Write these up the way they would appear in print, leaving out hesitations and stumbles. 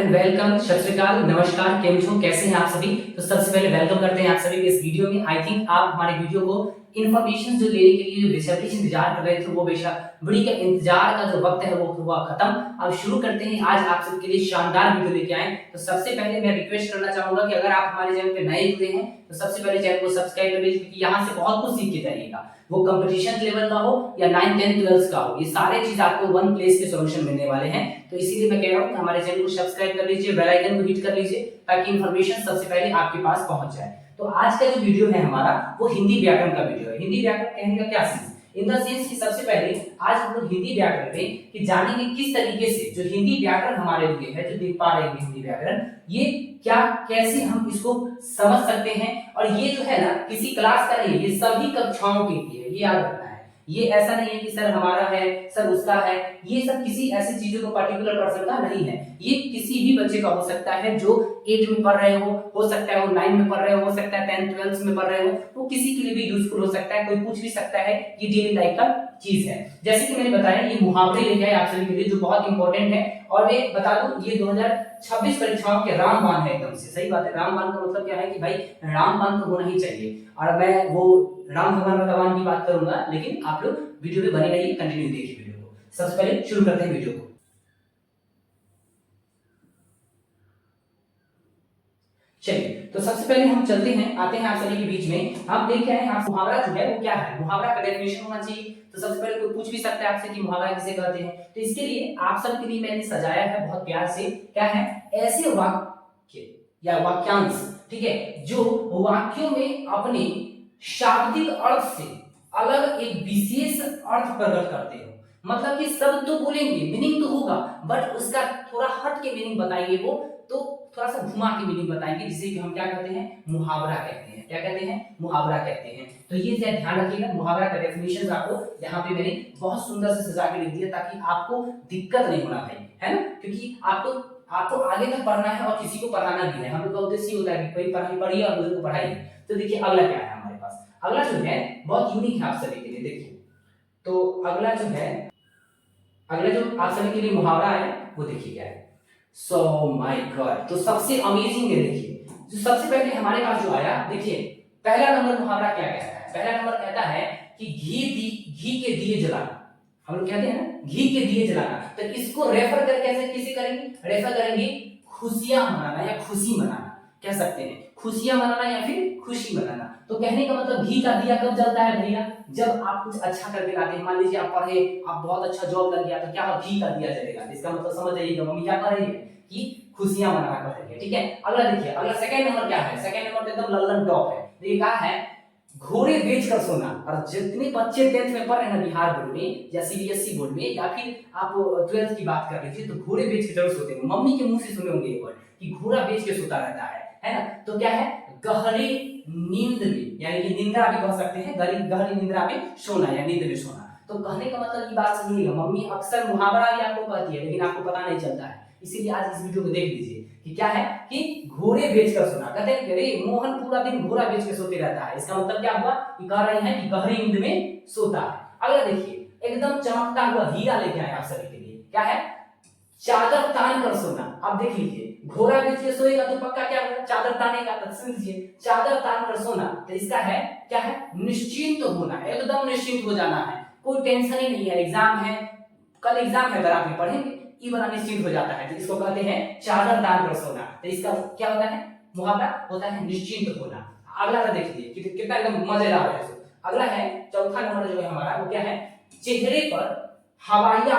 And welcome, सत श्री अकाल, नमस्कार, केम छो, कैसे हैं आप सभी। तो सबसे पहले वेलकम करते हैं आप सभी के इस वीडियो में। आई थिंक आप हमारे वीडियो को इन्फॉर्मेशन जो लेने के लिए बेसब्री से इंतजार कर रहे थे, वो बेशक वीडियो का इंतजार का जो वक्त है वो हुआ खत्म। अब शुरू करते हैं। आज आप सबके लिए शानदार वीडियो लेके आए। तो सबसे पहले मैं रिक्वेस्ट करना चाहूंगा कि अगर आप हमारे चैनल पे नए जुड़े हैं तो सबसे पहले चैनल को सब्सक्राइब कर लीजिए, क्योंकि यहाँ से बहुत कुछ सीख के जाइएगा। वो कंपटीशन लेवल का हो या 9th 10th 12th का हो, ये सारे चीज आपको वन प्लेस पे सॉल्यूशन मिलने वाले हैं। तो इसीलिए मैं कह रहा हूँ कि हमारे चैनल को सब्सक्राइब कर लीजिए, बेल आइकन को हिट कर लीजिए, ताकि इंफॉर्मेशन सबसे पहले आपके पास पहुंच जाए। तो आज का जो वीडियो है हमारा, वो हिंदी व्याकरण का वीडियो है। हिंदी व्याकरण कहने का क्या सेंस, इन द सेंस कि सबसे पहले आज हम लोग हिंदी व्याकरण पे कि जानेंगे किस तरीके से जो हिंदी व्याकरण हमारे लिए है, जो देख पा रहे हैं हिंदी व्याकरण, ये क्या कैसे हम इसको समझ सकते हैं। और ये जो है ना किसी क्लास का नहीं है, ये सभी कक्षाओं के लिए है, ये याद रखना है। ये ऐसा नहीं है कि सर हमारा है, सर उसका है, ये सब किसी ऐसी चीजों को पर्टिकुलर पर्सन का नहीं है। ये किसी भी बच्चे का हो सकता है जो 8 में पढ़ रहे हो सकता है वो 9 में पढ़ रहे हो सकता है 10th 12th में पढ़ रहे हो, वो किसी के लिए भी यूजफुल हो सकता है। कोई पूछ भी सकता है, ये डेली लाइफ का चीज है। जैसे कि मैंने बताया, ये मुहावरे लेके आए आप सभी के लिए, जो बहुत इंपॉर्टेंट है। और मैं बता दूं, ये 2026 परीक्षाओं के रामबाण है। एकदम से सही बात है। रामबाण का मतलब क्या है कि भाई रामबाण तो होना ही चाहिए। और मैं वो राम भगवान की बात करूंगा, लेकिन आप लोग वीडियो में बने रहिए, कंटिन्यू देखिए वीडियो को। सबसे पहले शुरू करते हैं वीडियो को। चलिए, तो सबसे पहले हम चलते हैं, आते हैं आप सभी के बीच में। आप देख रहे हैं आप मुहावरा जो है वो क्या है, मुहावरा का डेफिनेशन होना चाहिए। तो सबसे पहले कोई पूछ भी सकता है आपसे कि मुहावरा किसे कहते हैं। तो इसके लिए आप सब के लिए मैंने सजाया है बहुत प्यार से, क्या है, ऐसे वाक्य या वाक्यांश, ठीक है, जो वाक्यों में अपने शाब्दिक अर्थ से अलग एक विशेष अर्थ प्रकट करते हो। मतलब कि शब्द तो बोलेंगे, मीनिंग तो होगा, बट उसका थोड़ा हट के मीनिंग बताएंगे, वो तो थोड़ा सा घुमा के मीनिंग बताएंगे, जिसे कि हम क्या कहते हैं, मुहावरा कहते हैं। क्या कहते हैं, मुहावरा कहते हैं। तो ये ध्यान रखिएगा, मुहावरा का डेफिनेशन आपको यहाँ पे मैंने बहुत सुंदर से सजा के लिख दिया, ताकि आपको दिक्कत नहीं होना भाई, है ना। क्योंकि आपको आगे तक पढ़ना है और किसी को पढ़ाना भी है। हम लोग का उद्देश्य होता है कि कोई पढ़िए और दूसरे को पढ़ाइए। तो देखिए अगला क्या है हमारे पास। अगला जो है बहुत यूनिक है आप सभी के लिए। देखिए, तो अगला जो आप सभी के लिए मुहावरा है, वो देखिए क्या है। सो माय गॉड, तो सबसे अमेजिंग है। देखिए, जो सबसे पहले हमारे पास जो आया, देखिए पहला नंबर मुहावरा क्या कहता है। पहला नंबर कहता है कि घी के दिए जलाना। हम लोग कहते हैं ना, घी के दिए जलाना। तो इसको रेफर कर कैसे करेंगे, रेफर करेंगे खुशियां मनाना या खुशी मनाना, कह सकते हैं खुशियां मनाना या फिर खुशी मनाना। तो कहने का मतलब घी का दिया कब जलता है भैया, जब आप कुछ अच्छा करके लाते हैं। मान लीजिए आप पढ़े, आप बहुत अच्छा जॉब लग गया, तो क्या घी का दिया जलेगा। इसका मतलब समझ जाइएगा, मम्मी क्या कर रही है कि खुशियां मनाना कर रही है, ठीक है। अगला देखिए, अगला सेकंड नंबर क्या है। सेकंड नंबर एकदम लल्लन टॉप है। देखिए क्या है, घोड़े बेचकर सोना। और जितने बच्चे 10th में पढ़ रहे हैं बिहार बोर्ड में या सीबीएसई बोर्ड में, या फिर आप 12th की बात कर लीजिए, तो घोड़े बेच के जरूर सोते हैं। मम्मी के मुंह से सुने होंगे ये वर्ड कि घोड़ा बेच के सोता रहता है ना। तो क्या है, गहरी नींद में, यानी कि निंद्रा भी कह सकते हैं, गहरी निंद्रा में सोना या नींद में सोना। तो कहने का मतलब ये बात समझिएगा, मम्मी अक्सर मुहावरा भी आपको कहती है, लेकिन आपको पता नहीं चलता है। इसीलिए आज इस वीडियो को देख लीजिए कि क्या है कि घोड़े बेचकर सोना। कहते हैं अरे मोहन पूरा दिन घोड़ा बेच के सोते रहता है। इसका मतलब क्या हुआ कि कह रहे हैं कि गहरी नींद में सोता है। अगला देखिए, एकदम चमकता हुआ हीरा लेके आए आप सभी के लिए। क्या है, चादर तान कर सोना। अब देख लीजिए, घोड़ा बेच के सोएगा तो पक्का क्या होगा, चादर तानेगा। तो समझिए, चादर तान कर सोना, तो इसका है क्या है, निश्चिंत होना है, एकदम निश्चिंत हो जाना है, कोई टेंशन ही नहीं है। एग्जाम है, कल एग्जाम है, अगर आप पढ़ेंगे ये बड़ा निश्चिंत हो जाता है। तो इसको कहते हैं चादर तान कर सोना। तो इसका क्या होता है, मुहावरा होता है निश्चिंत होना। अगला देखिए कितना एकदम मजेदार है। अगला है चौथा नंबर जो है हमारा, वो क्या है, चेहरे पर हवाइया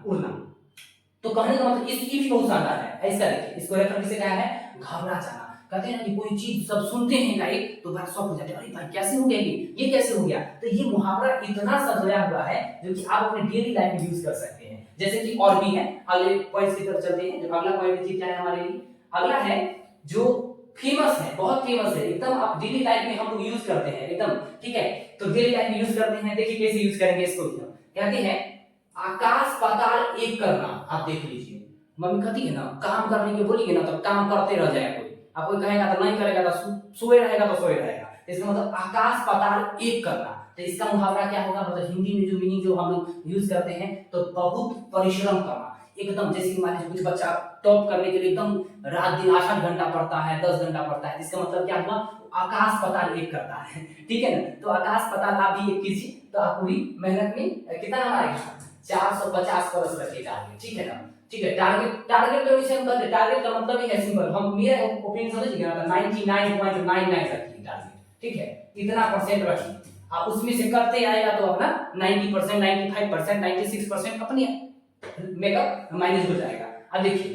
उड़ना। तो कहने का मतलब इसकी भी बहुत शानदार है। ऐसा देखिए, इसको रेफर किसे कहा है, घबरा जाना। कहते हैं ना कि कोई चीज सब सुनते हैं गाइड तो बड़ा शॉक हो जाते हैं, अरे भाई कैसे हो गया ये कैसे हो गया। तो ये मुहावरा इतना सजोया हुआ है जो कि आप अपने डेली लाइफ में यूज कर सकते हैं। जैसे कि और भी है, अगले पॉइंट्स की तरफ चलते हैं। जो अगला पॉइंट देखिए क्या है हमारे लिए। अगला है जो फेमस है, बहुत फेमस है एकदम, आप डेली लाइफ में हम लोग यूज करते हैं एकदम, ठीक है। तो डेली लाइफ में यूज करते हैं। देखिए कैसे यूज करेंगे इसको। कहते हैं आकाश पाताल एक करना। आप देख लीजिए, मम्मी कहती है ना, काम करने के बोलिए ना तो काम करते रह जाए। कोई आप कोई कहेगा तो नहीं करेगा, तो सोए रहेगा तो सोए रहेगा। इसका मतलब आकाश पाताल एक करना। तो इसका मुहावरा क्या होगा, मतलब हिंदी में जो मीनिंग जो हम लोग यूज करते हैं, तो बहुत परिश्रम करना। एकदम जैसे मान लीजिए कुछ बच्चा टॉप करने के लिए एकदम रात दिन 8-8 घंटा पढ़ता है, 10 घंटा पढ़ता है, इसका मतलब क्या हुआ, आकाश पाताल एक करता है, ठीक है ना। तो आकाश पाताल आप भी एक कीजिए, तो आप पूरी मेहनत में कितना आएगा, 450 प्लस रखिए टारगेट, ठीक है ना। ठीक है, टारगेट तो इसे हम कहते हैं, टारगेट का मतलब ही है सिंपल, हम मेरा ओपिनियन समझिए ना, 99.99 रखिए टारगेट, ठीक है, इतना परसेंट रखिए, आप उसमें से करते आएगा तो अपना 90%, 95%, 96% अपने मेकअप माइनस हो जाएगा। अब देखिए,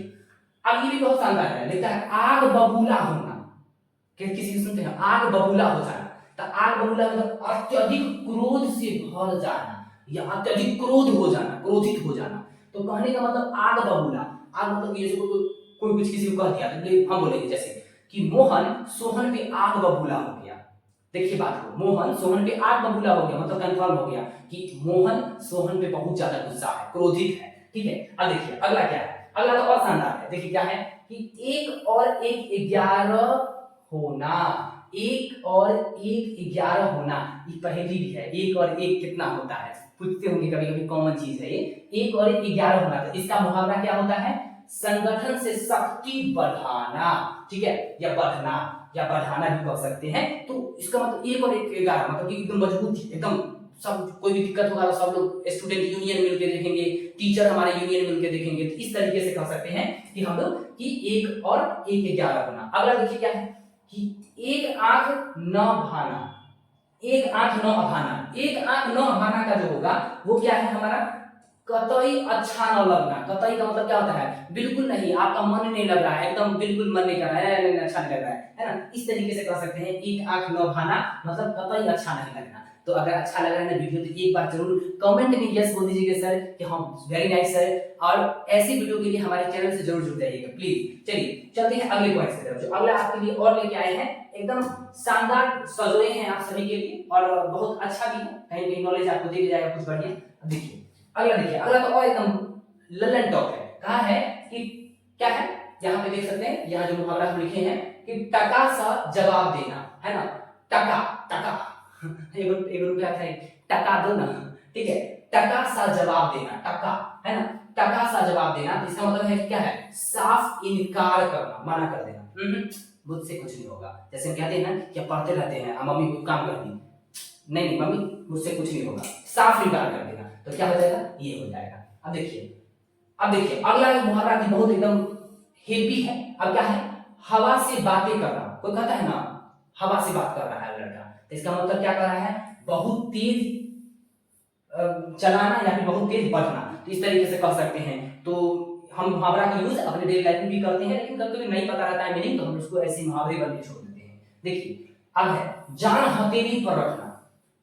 अब ये भी बहुत शानदार है, लिखता है आग बबूला होना, किसी सुनते हैं आग बबूला हो जाना, तो आग बबूला मतलब अत्यधिक क्रोध से भर जाना या अत्यधिक क्रोध हो जाना, क्रोधित हो जाना। तो कहने का मतलब आग बबूला, आग मतलब ये कोई कुछ किसी को कह दिया तो हम बोलेंगे जैसे कि मोहन सोहन पे आग बबूला हो गया। देखिए बात को, मोहन सोहन पे आग बबूला हो गया मतलब कंफर्म हो गया कि मोहन सोहन पे बहुत ज्यादा गुस्सा है, क्रोधित है, ठीक है। अब देखिए अगला क्या है, अगला तो और शानदार है, देखिए क्या है कि 1 और 1 11 होना, 1 और 1 11 होना, ये पहेली भी है, 1 और 1 कितना होता है, पूछते होंगे कभी कभी, कॉमन चीज है ये, 1 और 1 11 होना। तो इसका मुहावरा क्या होता है, संगठन से शक्ति बढ़ाना, ठीक है, या बढ़ना या बढ़ाना भी कह सकते हैं। तो इसका मतलब 1 और 1 11 मतलब कि एकदम मजबूत, एकदम सब कोई भी दिक्कत होगा तो सब लोग स्टूडेंट यूनियन मिलकर देखेंगे, टीचर हमारे यूनियन मिलकर देखेंगे, तो इस तरीके से कह सकते हैं कि हम लोग कि 1 और 1 11 होना। अगला देखिए क्या है कि 1 आंख न भाना, 1 आंख न अभाना, 1 आंख न अभाना का जो होगा वो क्या है हमारा, कतई अच्छा न लगना। कतई का मतलब क्या होता है, बिल्कुल नहीं, आपका मन नहीं लग रहा है, एकदम बिल्कुल मन नहीं कर रहा है, अच्छा नहीं लग रहा है ना, इस तरीके से कह सकते हैं 1 आंख न भाना मतलब कतई अच्छा नहीं लगना। तो अगर अच्छा लग रहा है ना वीडियो तो एक बार जरूर कमेंट में यस बोल दीजिएगा सर कि हम वेरी नाइस सर, और ऐसी वीडियो के लिए हमारे चैनल से जरूर जुड़ जाइएगा प्लीज। चलिए चलते हैं अगले पॉइंट की तरफ, जो अगला आपके लिए और लेके आए हैं, एकदम शानदार सजोए हैं आप सभी के लिए और बहुत अच्छा भी है, कहीं कहीं नॉलेज आपको दे जाएगा कुछ बढ़िया। देखिए अगला, देखिए अगला तो और एकदम ललन टॉप है, कहा है कि क्या है, यहाँ पे देख सकते हैं, यहाँ जो मुहावरा हम लिखे हैं कि टका सा जवाब देना, है ना, टका टका एक रुपया था, टका दो ना, ठीक है, टका सा जवाब देना, टका, है ना, टका सा जवाब देना, तो इसका मतलब है क्या है, साफ इनकार करना, मना कर देना, मुझसे कुछ नहीं होगा, जैसे कहते हैं ना कि पढ़ते रहते हैं, मम्मी को काम कर दी, नहीं मम्मी मुझसे कुछ नहीं होगा, साफ इनकार कर देना, तो क्या हो जाएगा, ये हो जाएगा। अब देखिए अगला मुहावरा भी बहुत एकदम हेवी है। अब क्या है, हवा से बातें करना, कोई कहता है ना हवा से बात कर रहा है लड़का, तो इसका मतलब क्या कर रहा है, बहुत तेज चलाना या फिर बहुत तेज बढ़ना, तो इस तरीके से कह सकते हैं। तो हम मुहावरा का यूज अपने डेली लाइफ में भी करते हैं, लेकिन कभी कभी नहीं पता रहता है मीनिंग, तो हम उसको ऐसे मुहावरे बन के छोड़ देते हैं। देखिए अब है जान हथेली पर रखना,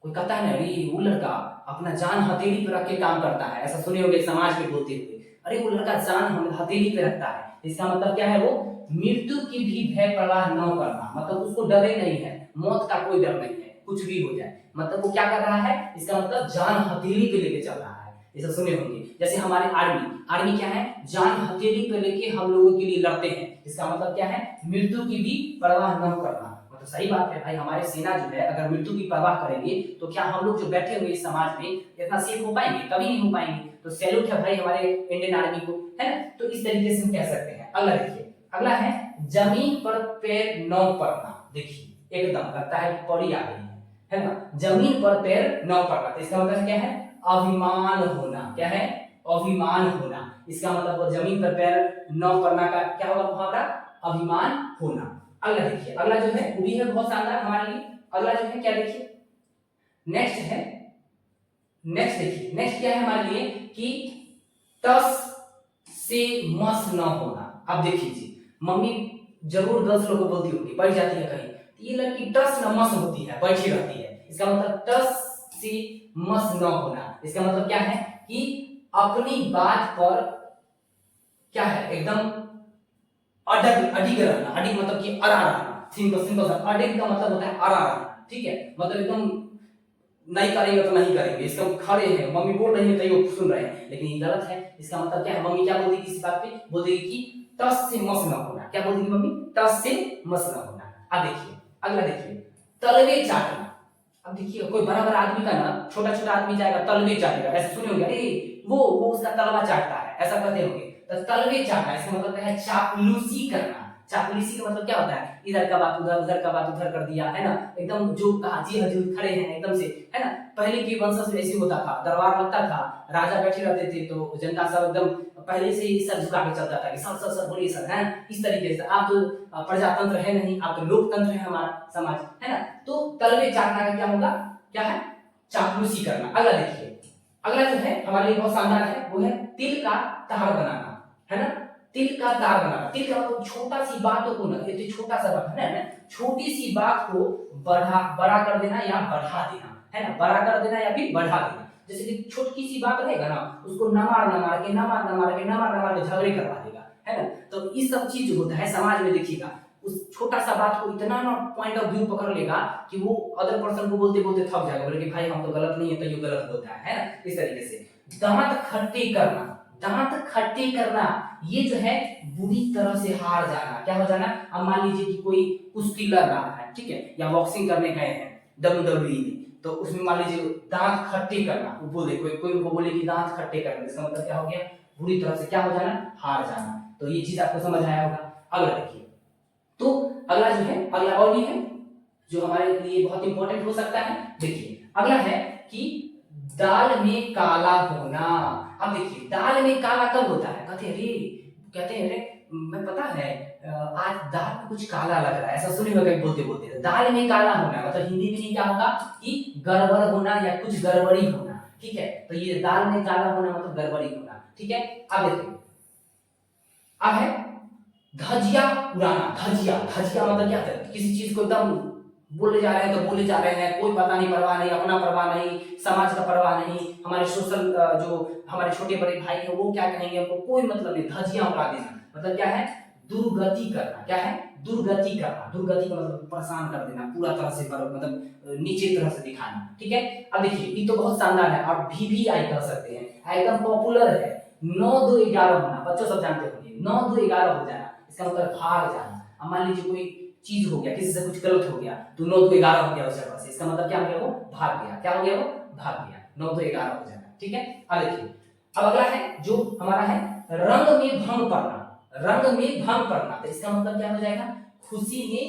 कोई कहता है ना अरे वो लड़का अपना जान हथेली पर रख के काम करता है, ऐसा सुने होंगे समाज में बोलते हुए, अरे वो लड़का जान हथेली पे रखता है, इसका मतलब क्या है, वो मृत्यु की भी भय परवाह न करना, मतलब उसको डरे नहीं है, मौत का कोई डर नहीं है, कुछ भी हो जाए, मतलब वो क्या कर रहा है, इसका मतलब जान हथेली पे लेके चल रहा है, ऐसा सुने होंगे। जैसे हमारे आर्मी क्या है, जान हथेली पे लेके हम लोगों के लिए लड़ते हैं, इसका मतलब क्या है, मृत्यु की भी परवाह न करना। मतलब सही बात है भाई, हमारे सेना जो है अगर मृत्यु की परवाह करेंगे तो क्या हम लोग जो बैठे हुए इस समाज में इतना सेफ हो पाएंगे, कभी नहीं हो पाएंगे। तो सैल्यूट है भाई हमारे इंडियन आर्मी को, है ना। तो इस तरीके से हम कह सकते हैं। अगला देखिए, अगला है जमीन पर पैर न पड़ना। देखिए एकदम लगता है कि पड़ी आ गई है ना, जमीन पर पैर न पड़ना, तो इसका मतलब क्या है, अभिमान होना। क्या है, अभिमान होना, इसका मतलब वो जमीन पर पैर न पड़ना का क्या होगा मुहावरा, अभिमान होना। अगला देखिए, अगला जो है वो भी है बहुत शानदार हमारे लिए। अगला जो है क्या, देखिए नेक्स्ट है, नेक्स्ट देखिए, नेक्स्ट क्या है हमारे लिए कि टस से मस न होना। अब देखिए जी, मम्मी जरूर गर्ल्स लोग को बोलती होगी, बैठ जाती है कहीं, ये लड़की टस न मस होती है, बैठी रहती है, इसका मतलब टस से मस न होना, इसका मतलब क्या है कि अपनी बात पर क्या है, एकदम अडिग रहना। अडिग मतलब कि अड़ा रहना, सिंपल सिंपल सा, अडिग का मतलब होता है अड़ा रहना, ठीक है, मतलब एकदम नहीं करेंगे तो नहीं करेंगे, इसका खड़े हैं, मम्मी बोल रही है तो सुन रहे हैं, लेकिन ये गलत है। इसका मतलब क्या है, मम्मी क्या बोल देगी इस बात पे, बोल देगी कि टस से मस ना होना। क्या बोल देगी मम्मी, टस से मस ना होना। अब देखिए अगला, देखिए तलवे चाटना। अब देखिए कोई बड़ा बड़ा आदमी का ना छोटा छोटा आदमी जाएगा तलवे चाटेगा, ऐसे सुने होंगे, अरे वो उसका तलवा चाटता है, ऐसा कहते होंगे। तो तलवे चाटना इसका मतलब क्या है, चापलूसी करना। चापलूसी का मतलब क्या होता है, इधर का बात उधर, उधर का बात उधर कर दिया, है ना, एकदम जो हाजी हजूर खड़े हैं एकदम से, है ना। पहले की वंशज ऐसे होता था, दरबार लगता था, राजा बैठे रहते थे तो जनता सब एकदम पहले से ही सर झुका के चलता था कि सर सर सर बोलिए सर, है इस तरीके से। आप तो प्रजातंत्र है नहीं, आप तो लोकतंत्र है हमारा समाज, है ना। तो तलवे चाटना का क्या होगा, क्या है, चापलूसी करना। अगला देखिए, अगला जो है हमारे लिए बहुत शानदार है, वो है तिल का तार बनाना, है ना। तिल का तार बनाना, तिल का मतलब छोटा सी बातों को ना, ये तो छोटा सा बात है ना, छोटी सी बात को बड़ा कर देना या बढ़ा देना, है ना, बड़ा कर देना या फिर बढ़ा देना। जैसे कि छोटी सी बात रहेगा ना, उसको न मार के झगड़े करवा देगा, है ना। तो इस सब चीज जो होता है समाज में, देखिएगा उस छोटा सा बात को इतना ना पॉइंट ऑफ व्यू पकड़ लेगा कि वो अदर पर्सन को बोलते बोलते थक जाएगा, बोले कि भाई हम तो गलत नहीं है तो ये गलत होता है ना, इस तरीके से। दांत खट्टे करना, दांत खट्टे करना, ये जो है बुरी तरह से हार जाना। क्या हो जाना, अब मान लीजिए कि कोई कुश्ती लड़ रहा है, ठीक है, या बॉक्सिंग करने गए हैं WWE में, तो उसमें मान लीजिए दांत खट्टे करना, वो बोले कोई उनको बोले कि दांत खट्टे करना, इसका मतलब क्या हो गया, बुरी तरह से क्या हो जाना, हार जाना। तो ये चीज आपको समझ आया होगा। अगला देखिए, तो अगला जो है, अगला और भी है जो हमारे लिए बहुत इंपॉर्टेंट हो सकता है। देखिए अगला है कि दाल में काला होना। अब देखिए दाल में काला कब होता है, कहते हैं अरे मैं पता है आज दाल में कुछ काला लग रहा है, ऐसा सुनिएगा कहीं बोलते बोलते। दाल में काला होना मतलब हिंदी में क्या होगा कि गड़बड़ होना या कुछ गड़बड़ी होना, ठीक है। तो ये दाल में काला होना मतलब गड़बड़ी होना, ठीक है। अब देखिए, अब है धजिया उड़ाना। धजिया, धजिया मतलब क्या है, किसी चीज को एकदम बोले जा रहे हैं तो बोले जा रहे हैं, कोई पता नहीं, परवाह नहीं, अपना परवाह नहीं, समाज का परवाह नहीं, हमारे सोशल जो हमारे छोटे बड़े भाई हैं वो क्या कहेंगे, हमको कोई मतलब नहीं। धजिया उड़ा देना मतलब क्या है, दुर्गति करना। क्या है, दुर्गति करना। दुर्गति का मतलब परेशान कर देना, पूरा तरह से मतलब नीचे तरह से दिखाना, ठीक है। अब देखिए ये तो बहुत शानदार है, और VVI कह सकते हैं, एकदम पॉपुलर है। 9 2 11 होना, बच्चों सब जानते होंगे, 9 2 11 हो जाना, इसका मतलब भाग जाना। अब मान लीजिए कोई चीज हो गया, किसी से कुछ गलत हो गया, तो 9 2 11 हो गया उस जगह से, इसका मतलब क्या हो गया, वो भाग गया। क्या हो गया, वो भाग गया, 9 2 11 हो जाना, ठीक है। अब देखिए, अब अगला है जो हमारा है रंग में भंग पड़ना। रंग में भंग पड़ना, तो इसका मतलब क्या हो जाएगा, खुशी में,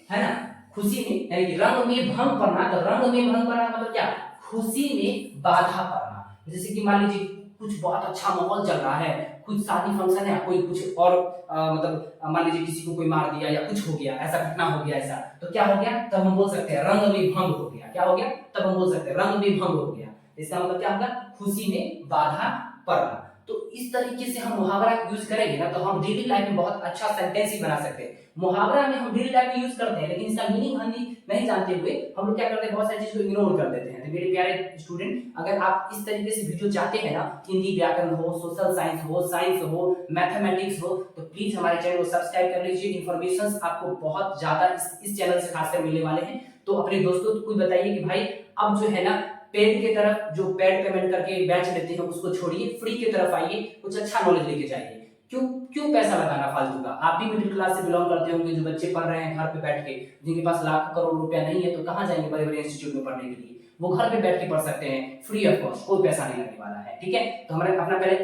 है ना, खुशी में, यानी कि रंग में भंग पड़ना। तो रंग में भंग पड़ना मतलब क्या, खुशी में बाधा पड़ना। जैसे कि मान लीजिए कुछ बहुत अच्छा माहौल चल रहा है, कुछ शादी फंक्शन है, कोई कुछ और मतलब मान लीजिए किसी को कोई मार दिया या कुछ हो गया, ऐसा घटना हो गया ऐसा, तो क्या हो गया, तब हम बोल सकते हैं रंग में भंग हो गया। क्या हो गया, तब हम बोल सकते हैं रंग में भंग हो गया। इसका मतलब क्या होगा, खुशी में बाधा पड़ना। तो इस तरीके से हम मुहावरा यूज करेंगे ना, तो हम डेली लाइफ में बहुत अच्छा सेंटेंस ही बना सकते हैं। मुहावरा में हम डेली लाइफ में यूज करते हैं, लेकिन इसका मीनिंग हम नहीं जानते हुए हम लोग क्या करते हैं, बहुत सारी चीज को इग्नोर कर देते हैं। तो मेरे प्यारे स्टूडेंट, अगर आप इस तरीके से वीडियो चाहते हैं ना, हिंदी व्याकरण हो, सोशल साइंस हो, मैथमेटिक्स हो, तो प्लीज हमारे चैनल को सब्सक्राइब कर लीजिए। इन्फॉर्मेशन आपको बहुत ज्यादा इस चैनल से खासकर मिलने वाले हैं। तो अपने दोस्तों को बताइए कि भाई अब जो है ना, पेड की तरफ, जो पेड पेमेंट करके बैच लेते हैं उसको छोड़िए, फ्री की तरफ आइए, कुछ अच्छा नॉलेज लेके जाइए। क्यों पैसा लगाना फालतू का। आप भी मिडिल क्लास से बिलोंग करते होंगे, जो बच्चे पढ़ रहे हैं घर पे बैठ के, जिनके पास लाख करोड़ रुपया नहीं है, तो कहाँ जाएंगे बड़े बड़े इंस्टीट्यूट में पढ़ने के लिए, वो घर पे बैठ के पढ़ सकते हैं फ्री ऑफ कॉस्ट, कोई पैसा नहीं लगने वाला है, ठीक है। तो हमें अपना पहले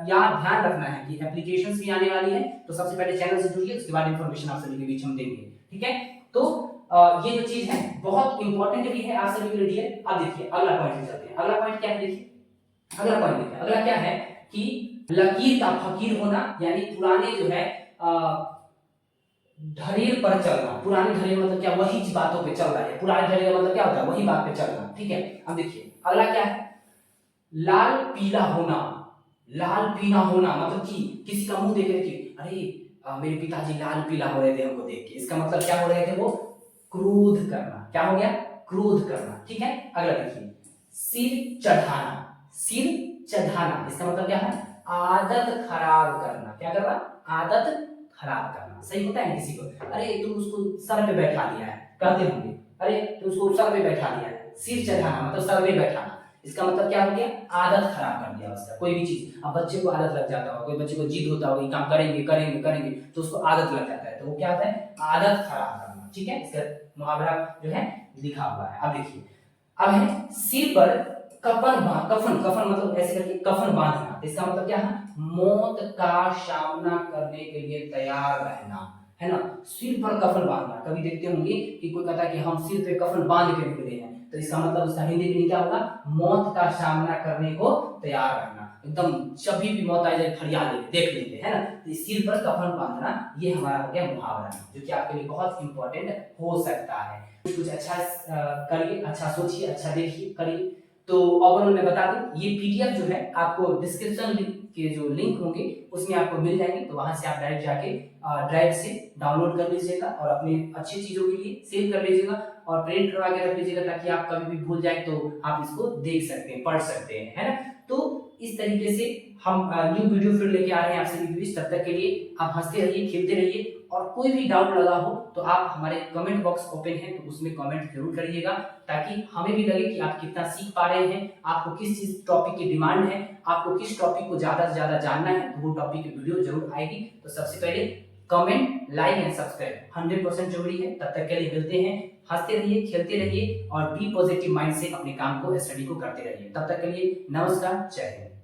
यहाँ ध्यान रखना है कि एप्लीकेशंस भी आने वाली है, तो सबसे पहले चैनल से जुड़िए, उसके बाद इन्फॉर्मेशन आप सभी के बीच हम देंगे, ठीक है। तो ये जो चीज है बहुत इंपॉर्टेंट भी है आप सभी के लिए। अब देखिए अगला पॉइंट चलते हैं। अगला पॉइंट क्या है, देखिए अगला पॉइंट देखिए, अगला क्या है कि लकीर का फकीर होना, यानी पुराने जो है ढरेल पर चलना। पुराने ढरेल मतलब क्या, वही बातों पे चल रहा है। पुराने ढरेल का मतलब क्या होता है, वही बात पे चलना, ठीक है। अब देखिए अगला क्या है, लाल पीला होना। लाल पीला होना मतलब कि किसी का मुंह देख के, अरे मेरे पिताजी लाल पीला हो रहे थे हमको देख के, इसका मतलब क्या हो रहे थे, वो क्रोध करना। क्या हो गया, क्रोध करना, ठीक है। अगला देखिए, सिर चढ़ाना। सिर चढ़ाना इसका मतलब क्या है, आदत खराब करना। क्या करना, आदत खराब करना। सही होता है किसी को, अरे तुम उसको सर पे बैठा दिया है, कहते होंगे, अरे तुम उसको सर पे बैठा दिया है। सिर चढ़ाना मतलब सर पे बैठाना, इसका मतलब क्या हो गया, आदत खराब कर दिया उसका। कोई भी चीज, अब बच्चे को आदत लग जाता हो, कोई बच्चे को जिद होता हो ये काम करेंगे करेंगे करेंगे, तो उसको आदत लग जाता है, तो वो क्या होता है, आदत खराब करना, ठीक है। इसका मुहावरा जो है लिखा हुआ है। अब देखिए, अब है सिर पर कफन कफन मतलब ऐसे करके कफन बांधना, इसका मतलब क्या है, मौत का सामना करने के लिए तैयार रहना, है ना। सिर पर कफन बांधना, कभी देखते होंगे कि कोई कहता है कि हम सिर पे कफन बांध के निकले हैं, तो इसका मतलब उसका हिंदी में क्या होगा, मौत का सामना करने को तैयार रहना, एकदम जब भी मौत आ जाए फरियाद देख लेंगे, है ना। तो सिर पर कफन बांधना ये हमारा हो गया मुहावरा, जो कि आपके लिए बहुत इंपॉर्टेंट हो सकता है। कुछ अच्छा करिए, अच्छा सोचिए, अच्छा देखिए, करिए। तो ओवरऑल मैं बता दूं, ये पीडीएफ जो है आपको डिस्क्रिप्शन के जो लिंक होंगे उसमें आपको मिल जाएंगे, तो वहां से आप डायरेक्ट जाके ड्राइव से डाउनलोड कर लीजिएगा और अपनी अच्छी चीजों के लिए सेव कर लीजिएगा और प्रिंट करवा के रख लीजिएगा, ताकि आप कभी भी भूल जाए तो आप इसको देख सकते हैं, पढ़ सकते हैं, है ना। तो इस तरीके से हम न्यू वीडियो फिर लेके आ रहे हैं आपसे व्यूअर्स। तब तक के लिए आप हंसते रहिए, खेलते रहिए, और कोई भी डाउट लगा हो तो आप हमारे कमेंट बॉक्स ओपन है तो उसमें कमेंट जरूर करिएगा, ताकि हमें भी लगे कि आप कितना सीख पा रहे हैं, आपको किस चीज टॉपिक की डिमांड है, आपको किस टॉपिक को ज्यादा से ज्यादा जानना है, तो वो टॉपिक की वीडियो जरूर आएगी। तो सबसे पहले कमेंट, लाइक एंड सब्सक्राइब 100% जरूरी है। तब तक के लिए मिलते हैं, हंसते रहिए, खेलते रहिए और बी पॉजिटिव माइंड से अपने काम को, स्टडी को करते रहिए। तब तक के लिए नमस्कार, जय हिंद।